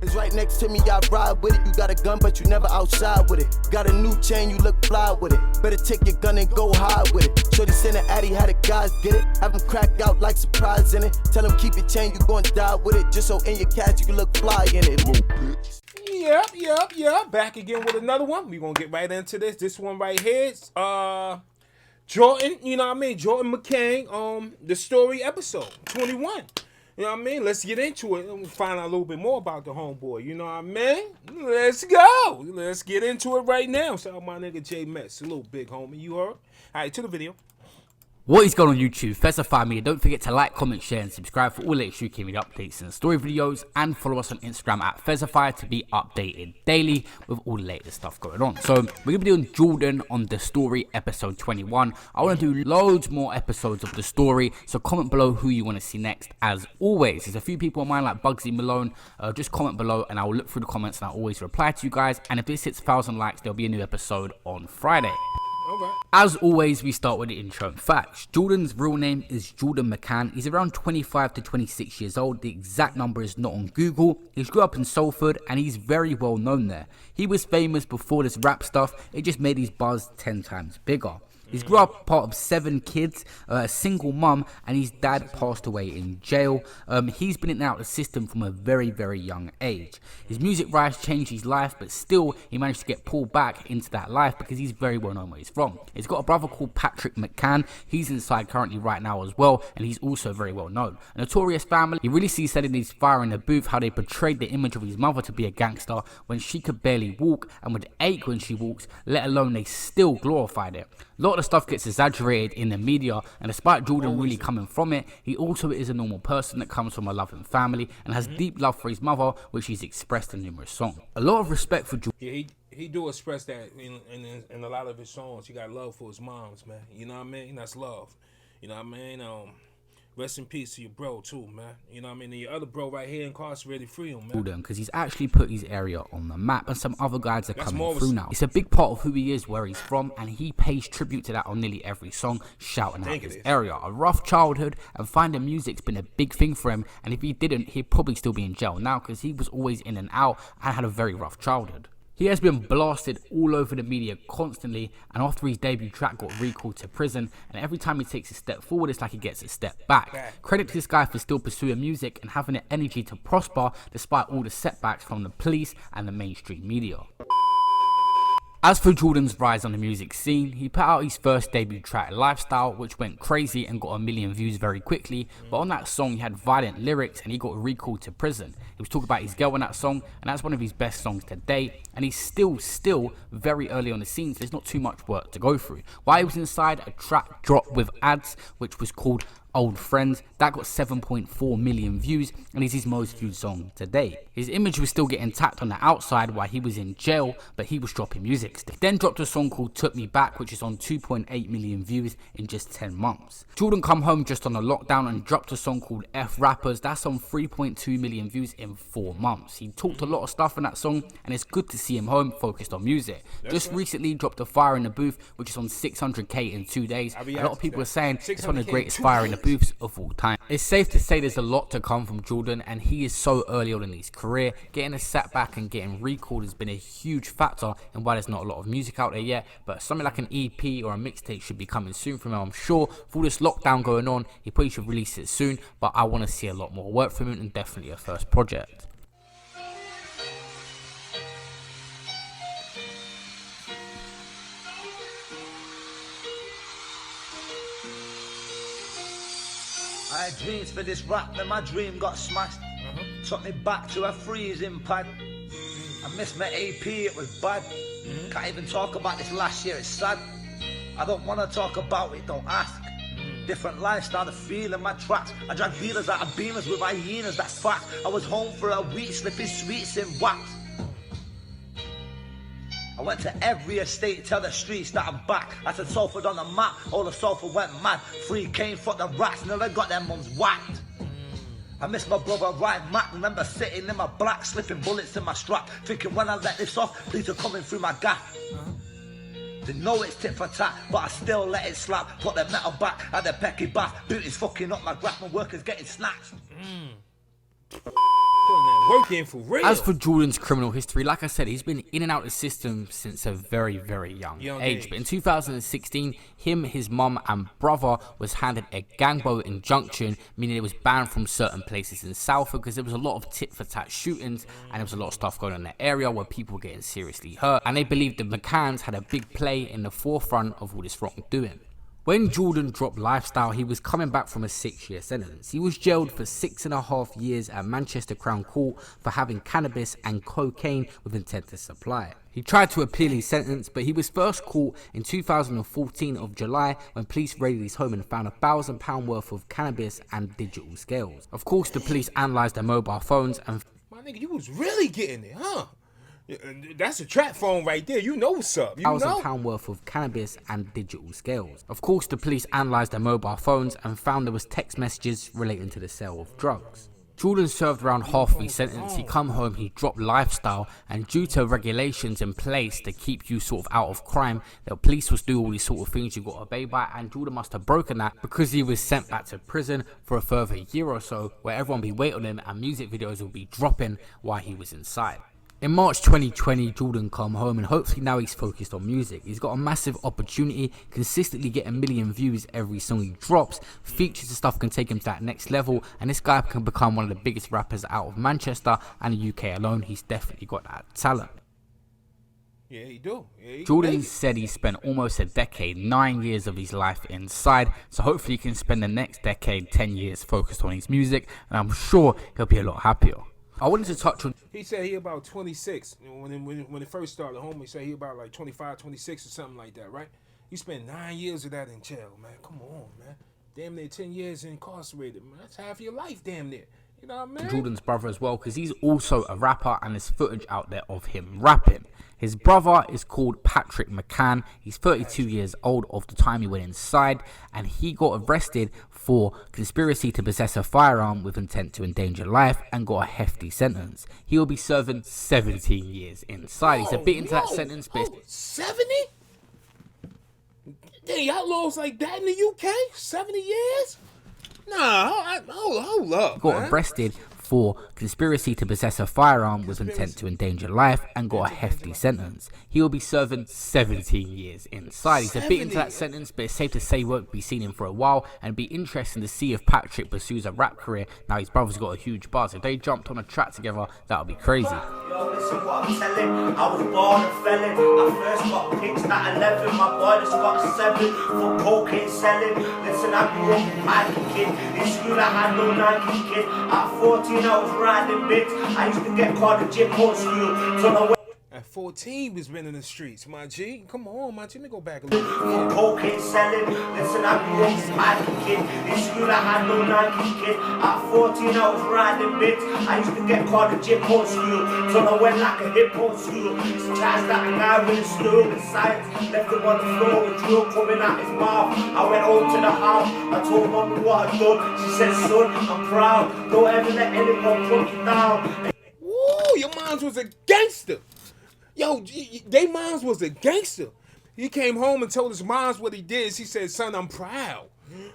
It's right next to me, I ride with it. You got a gun, but you never outside with it. Got a new chain, you look fly with it. Better take your gun and go hide with it. Shorty send an addy, how the guys get it. Have them crack out like surprise in it. Tell them keep your chain, you gon' die with it. Just so in your cash you can look fly in it, little bitch. Yep. Back again with another one. We gonna get right into this. This one right here is Jordan, you know what I mean? Jordan Mccann, the story episode 21. You know what I mean? Let's get into it and find out a little bit more about the homeboy. You know what I mean? Let's go. Let's get into it right now. Shout out my nigga J Metz, a little big homie. You heard? All right, to the video. What is going on YouTube? Festify me. Don't forget to like, comment, share, and subscribe for all latest UK media updates and story videos. And follow us on Instagram at Festify to be updated daily with all the latest stuff going on. So we're going to be doing Jordan on the story episode 21. I want to do loads more episodes of the story. So comment below who you want to see next. As always, there's a few people of mine like Bugsy Malone. Just comment below and I will look through the comments and I'll always reply to you guys. And if this hits 1,000 likes, there'll be a new episode on Friday. Okay. As always, we start with the intro and facts. Jordan's real name is Jordan Mccann. He's around 25 to 26 years old. The exact number is not on Google. He grew up in Salford and he's very well known there. He was famous before this rap stuff. It just made his buzz 10 times bigger. He's grew up part of 7 kids, a single mum, and his dad passed away in jail. He's been in and out of the system from a very, very young age. His music rise changed his life, but still he managed to get pulled back into that life because he's very well known where he's from. He's got a brother called Patrick Mccann. He's inside currently right now as well, and he's also very well known. A notorious family. He really sees said in his Fire in the Booth how they portrayed the image of his mother to be a gangster when she could barely walk and would ache when she walks, let alone they still glorified it. A lot of the stuff gets exaggerated in the media, and despite Jordan really coming from it, he also is a normal person that comes from a loving family and has deep love for his mother, which he's expressed in numerous songs. A lot of respect for Jordan. Yeah, he do express that in a lot of his songs. He got love for his moms, man. You know what I mean? That's love. You know what I mean? Rest in peace to your bro too, man. You know what I mean? And your other bro right here incarcerated, free him, man. Because he's actually put his area on the map, and some other guys are coming through now. It's a big part of who he is, where he's from, and he pays tribute to that on nearly every song, shouting out his area. A rough childhood, and finding music's been a big thing for him, and if he didn't, he'd probably still be in jail now, because he was always in and out and had a very rough childhood. He has been blasted all over the media constantly, and after his debut track got recalled to prison, and every time he takes a step forward it's like he gets a step back. Credit to this guy for still pursuing music and having the energy to prosper despite all the setbacks from the police and the mainstream media. As for Jordan's rise on the music scene, he put out his first debut track, Lifestyle, which went crazy and got 1 million views very quickly, but on that song he had violent lyrics and he got recalled to prison. He was talking about his girl in that song, and that's one of his best songs to date, and he's still very early on the scene, so there's not too much work to go through. While he was inside, a track dropped with ads, which was called Old Friends. That got 7.4 million views and is his most viewed song to date. His image was still getting tapped on the outside while he was in jail, but he was dropping music still. He then dropped a song called Took Me Back, which is on 2.8 million views in just 10 months. Jordan come home just on a lockdown and dropped a song called F Rappers. That's on 3.2 million views in 4 months. He talked a lot of stuff in that song, and it's good to see him home focused on music. Just recently dropped a Fire in the Booth, which is on 600k in 2 days. A lot of people are saying it's one of the greatest Fire in the Booths of all time. It's safe to say there's a lot to come from Jordan, and he is so early on in his career. Getting a setback and getting recalled has been a huge factor in why there's not a lot of music out there yet, but something like an EP or a mixtape should be coming soon from him. I'm sure with all this lockdown going on, he probably should release it soon, but I want to see a lot more work from him and definitely a first project. I had dreams for this rap, then my dream got smashed. Took me back to a freezing pad. I missed my AP, it was bad. Can't even talk about this last year, it's sad. I don't wanna talk about it, don't ask. Different lifestyle, the feel in my tracks. I drank dealers out of beamers with hyenas, that's fact. I was home for a week, slipping sweets in wax. I went to every estate, tell the streets that I'm back. I said Salford on the map, all the Salford went mad. Free came, fuck the rats, never got their mums whacked. I miss my brother right Mac, remember sitting in my black, slipping bullets in my strap, thinking when I let this off, police are coming through my gap. They know it's tit for tat, but I still let it slap. Put the metal back at the Becky bath, booty's fucking up my graph, my workers getting snatched. Putting that working for real. As for Jordan's criminal history, like I said, he's been in and out of the system since a very, very young age. But in 2016, him, his mum and brother was handed a gangbo injunction, meaning it was banned from certain places in Salford because there was a lot of tit-for-tat shootings and there was a lot of stuff going on in that area where people were getting seriously hurt. And they believed the Mccanns had a big play in the forefront of all this wrongdoing. When Jordan dropped Lifestyle, he was coming back from a 6-year sentence. He was jailed for 6.5 years at Manchester Crown Court for having cannabis and cocaine with intent to supply. He tried to appeal his sentence, but he was first caught in 2014 of July when police raided his home and found £1,000 worth of cannabis and digital scales. Of course, the police analysed their mobile phones and... My nigga, you was really getting it, huh? That's a trap phone right there. You know what's up. You know? £1,000 worth of cannabis and digital scales. Of course, the police analysed their mobile phones and found there was text messages relating to the sale of drugs. Jordan served around half of his sentence. He come home, he dropped Lifestyle, and due to regulations in place to keep you sort of out of crime, the police was doing all these sort of things you got to obey by, and Jordan must have broken that because he was sent back to prison for a further year or so, where everyone be waiting on him and music videos will be dropping while he was inside. In March 2020, Jordan come home and hopefully now he's focused on music. He's got a massive opportunity, consistently get 1 million views every song he drops. Features and stuff can take him to that next level, and this guy can become one of the biggest rappers out of Manchester and the UK alone. He's definitely got that talent. Yeah, he do. Yeah, Jordan said he spent almost a decade, 9 years of his life inside, so hopefully he can spend the next decade, 10 years focused on his music, and I'm sure he'll be a lot happier. I wanted to touch on... He said he about 26. When it first started, homie said he about like 25, 26 or something like that, right? He spent 9 years of that in jail, man. Come on, man. Damn near 10 years incarcerated, man. That's half your life, damn near. You know what I mean? Jordan's brother as well, because he's also a rapper and there's footage out there of him rapping. His brother is called Patrick Mccann. He's 32 years old of the time he went inside, and he got arrested for conspiracy to possess a firearm with intent to endanger life and got a hefty sentence. He will be serving 17 years inside. He's a bit into that sentence, but 70? Dang, outlaws like that in the UK? 70 years? Nah, hold up. Got arrested for conspiracy to possess a firearm with intent to endanger life and got a hefty sentence. He will be serving 17 years inside. He's a bit into that sentence, but it's safe to say we won't be seeing him for a while, and it'd be interesting to see if Patrick pursues a rap career. Now his brother's got a huge buzz. If they jumped on a track together, that would be crazy. Yo, listen what I'm telling. I was born a felon. I first got picked at 11. My boy just got 7 for cocaine selling. Listen, I grew up with Mikey kid. In school I had no Nike kid. At 14 I was riding bits. I used to get called a Jim Hole school. So at 14, was been in the streets, my G. Come on, my G. Let me go back a little bit. for cocaine selling. Listen, I grew up with Mikey kid. In school I had no Nike kid. At 14 I was riding bits. I used to get called a Jim Hole school. So I went like a hip hop school. Charged that a guy with a slow in science. Left him on the floor with drill coming out his mouth. I went home to the house. I told mommy what I'd done. She said, son, I'm proud. Don't ever let anyone put you down. Woo, your moms was a gangster. Yo, they moms was a gangster. He came home and told his moms what he did. She said, son, I'm proud.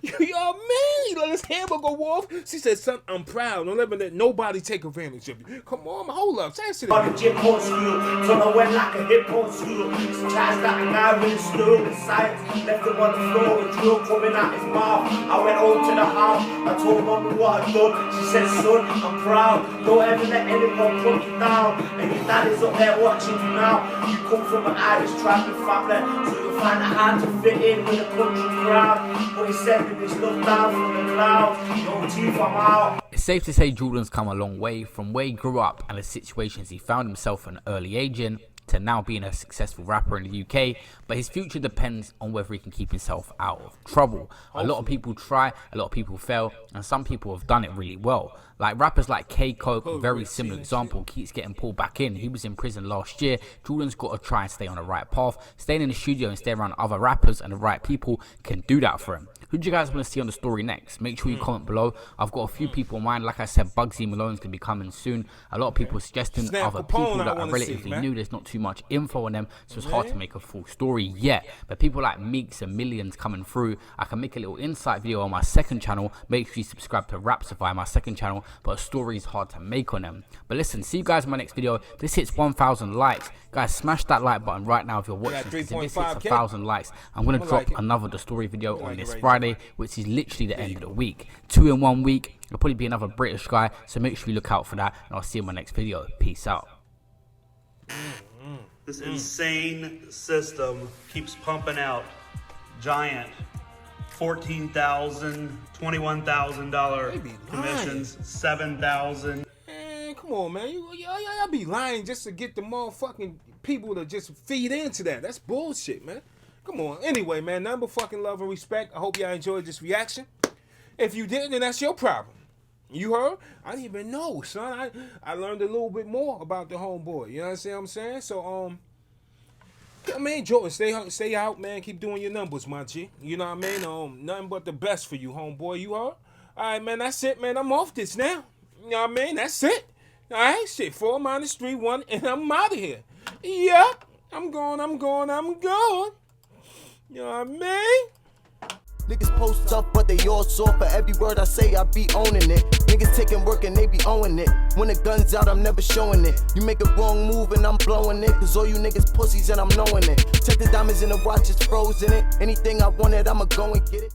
Yo, man, he let his hamburger go off. She said, son, I'm proud. Don't ever let nobody take advantage of you. Come on, hold up. Say it. On the Jim Hole school, so I went like a hip hop school. Charged that a guy with a slow in science. Left him on the floor with drill coming out his mouth. I went home to the house. I told mommy what I'd done. She said, son, I'm proud. Don't ever let anyone put you down. And your dad is up there watching you now. You come from an Irish trapping family, so you'll find it hard to fit in with a country crowd. But he sending this stuff down from the clouds. Yo, chief, I'm out. It's safe to say Jordan's come a long way from where he grew up and the situations he found himself at an early age in to now being a successful rapper in the UK, but his future depends on whether he can keep himself out of trouble. A lot of people try, a lot of people fail, and some people have done it really well. Like rappers like K-Coke, a very similar example, keeps getting pulled back in. He was in prison last year. Jordan's got to try and stay on the right path. Staying in the studio and stay around other rappers and the right people can do that for him. Who do you guys want to see on the story next? Make sure you comment below. I've got a few people in mind. Like I said, Bugsy Malone's going to be coming soon. A lot of people suggesting other people that are relatively new. There's not too much info on them, so it's hard to make a full story yet. But people like Meeks and Millions coming through, I can make a little insight video on my second channel. Make sure you subscribe to Rapsify, my second channel, but a story is hard to make on them. But listen, see you guys in my next video. If this hits 1,000 likes, guys, smash that like button right now if you're watching. If this hits 1,000 likes, I'm going to drop another The Story video on this Friday, which is literally the end of the week. 2 in 1 week. It'll probably be another British guy, so make sure you look out for that, and I'll see you in my next video. Peace out. This insane system keeps pumping out giant $14,000, $21,000 commissions, $7,000. Man, come on, man. Y'all be lying just to get the motherfucking people to just feed into that. That's bullshit, man. Come on. Anyway, man, nothing but fucking love and respect. I hope y'all enjoyed this reaction. If you didn't, then that's your problem. You heard? I didn't even know, son. I learned a little bit more about the homeboy. You know what I'm saying? So, I mean, Jordan, stay out, man. Keep doing your numbers, my G. You know what I mean? Nothing but the best for you, homeboy. You heard? All right, man. That's it, man. I'm off this now. You know what I mean? That's it. All right, shit. 4 - 3, 1, and I'm out of here. Yep. I'm going. You know what I mean? Niggas post up, but they all soft. For every word I say, I be owning it. Niggas taking work and they be owning it. When the gun's out, I'm never showing it. You make a wrong move and I'm blowing it. Cause all you niggas pussies and I'm knowing it. Check the diamonds in the watch, it's frozen it. Anything I wanted, I'ma go and get it.